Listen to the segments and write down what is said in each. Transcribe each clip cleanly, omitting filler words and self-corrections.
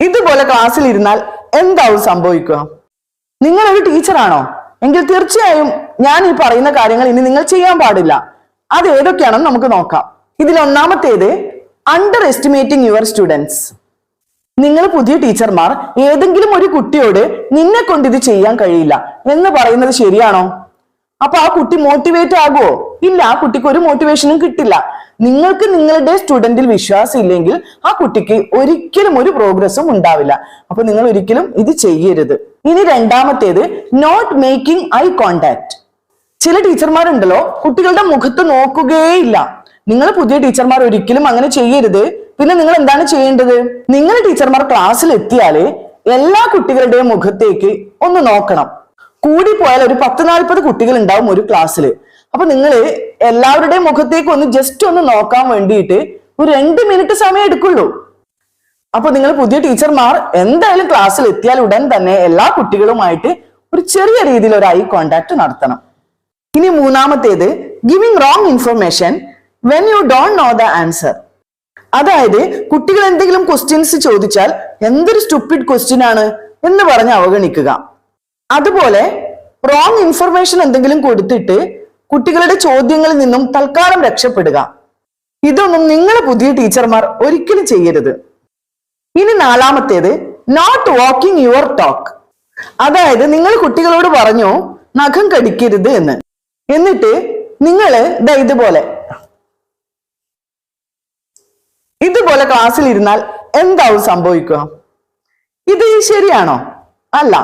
ഇതുപോലെ ക്ലാസ്സിൽ ഇരുന്നാൽ എന്താവും സംഭവിക്കുക? നിങ്ങൾ ഒരു ടീച്ചറാണോ എങ്കിൽ തീർച്ചയായും ഞാൻ ഈ പറയുന്ന കാര്യങ്ങൾ ഇനി നിങ്ങൾ ചെയ്യാൻ പാടില്ല. അത് ഏതൊക്കെയാണെന്ന് നമുക്ക് നോക്കാം. ഇതിൽ ഒന്നാമത്തേത് അണ്ടർ എസ്റ്റിമേറ്റിംഗ് യുവർ സ്റ്റുഡൻസ്. നിങ്ങൾ പുതിയ ടീച്ചർമാർ ഏതെങ്കിലും ഒരു കുട്ടിയോട് നിന്നെ കൊണ്ട് ഇത് ചെയ്യാൻ കഴിയില്ല എന്ന് പറയുന്നത് ശരിയാണോ? അപ്പൊ ആ കുട്ടി മോട്ടിവേറ്റ് ആകുമോ? ഇല്ല, ആ കുട്ടിക്ക് ഒരു മോട്ടിവേഷനും കിട്ടില്ല. നിങ്ങൾക്ക് നിങ്ങളുടെ സ്റ്റുഡന്റിൽ വിശ്വാസം ഇല്ലെങ്കിൽ ആ കുട്ടിക്ക് ഒരിക്കലും ഒരു പ്രോഗ്രസ്സും ഉണ്ടാവില്ല. അപ്പൊ നിങ്ങൾ ഒരിക്കലും ഇത് ചെയ്യരുത്. ഇനി രണ്ടാമത്തേത് നോട്ട് മേക്കിംഗ് ഐ കോണ്ടാക്ട്. ചില ടീച്ചർമാരുണ്ടല്ലോ കുട്ടികളുടെ മുഖത്ത് നോക്കുകയില്ല. നിങ്ങൾ പുതിയ ടീച്ചർമാർ ഒരിക്കലും അങ്ങനെ ചെയ്യരുത്. പിന്നെ നിങ്ങൾ എന്താണ് ചെയ്യേണ്ടത്? നിങ്ങൾ ടീച്ചർമാർ ക്ലാസ്സിൽ എത്തിയാല് എല്ലാ കുട്ടികളുടെയും മുഖത്തേക്ക് ഒന്ന് നോക്കണം. കൂടിപ്പോയാൽ ഒരു 10-40 കുട്ടികൾ ഉണ്ടാവും ഒരു ക്ലാസ്സിൽ. അപ്പൊ നിങ്ങൾ എല്ലാവരുടെയും മുഖത്തേക്ക് ഒന്ന് ജസ്റ്റ് ഒന്ന് നോക്കാൻ വേണ്ടിയിട്ട് ഒരു 2 മിനിറ്റ് സമയം എടുക്കുള്ളൂ. അപ്പൊ നിങ്ങൾ പുതിയ ടീച്ചർമാർ എന്തായാലും ക്ലാസ്സിൽ എത്തിയാൽ ഉടൻ തന്നെ എല്ലാ കുട്ടികളുമായിട്ട് ഒരു ചെറിയ രീതിയിൽ ഒരു ഐ കോണ്ടാക്ട് നടത്തണം. ഇനി മൂന്നാമത്തേത് giving wrong information when you don't know the answer. അതായത് കുട്ടികൾ എന്തെങ്കിലും ക്വസ്റ്റ്യൻസ് ചോദിച്ചാൽ എന്തൊരു സ്റ്റുപ്പിഡ് ക്വസ്റ്റ്യൻ ആണ് എന്ന് പറഞ്ഞ് അവഗണിക്കുക. അതുപോലെ റോങ് ഇൻഫർമേഷൻ എന്തെങ്കിലും കൊടുത്തിട്ട് കുട്ടികളുടെ ചോദ്യങ്ങളിൽ നിന്നും തൽക്കാലം രക്ഷപ്പെടുക. ഇതൊന്നും നിങ്ങൾ പുതിയ ടീച്ചർമാർ ഒരിക്കലും ചെയ്യരുത്. ഇനി നാലാമത്തേത് നോട്ട് വാക്കിംഗ് യുവർ ടോക്ക്. അതായത് നിങ്ങൾ കുട്ടികളോട് പറഞ്ഞു നഖം കടിക്കരുത് എന്ന്, എന്നിട്ട് നിങ്ങൾ ഇതുപോലെ ക്ലാസ്സിൽ ഇരുന്നാൽ എന്താവും സംഭവിക്കുക? ഇത് ശരിയാണോ? അല്ല.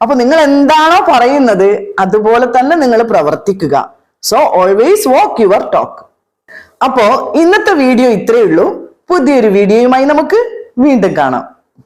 അപ്പൊ നിങ്ങൾ എന്താണോ പറയുന്നത് അതുപോലെ തന്നെ നിങ്ങൾ പ്രവർത്തിക്കുക. So always walk your talk. അപ്പോ ഇന്നത്തെ വീഡിയോ ഇത്രയേ ഉള്ളൂ. പുതിയൊരു വീഡിയോയുമായി നമുക്ക് വീണ്ടും കാണാം.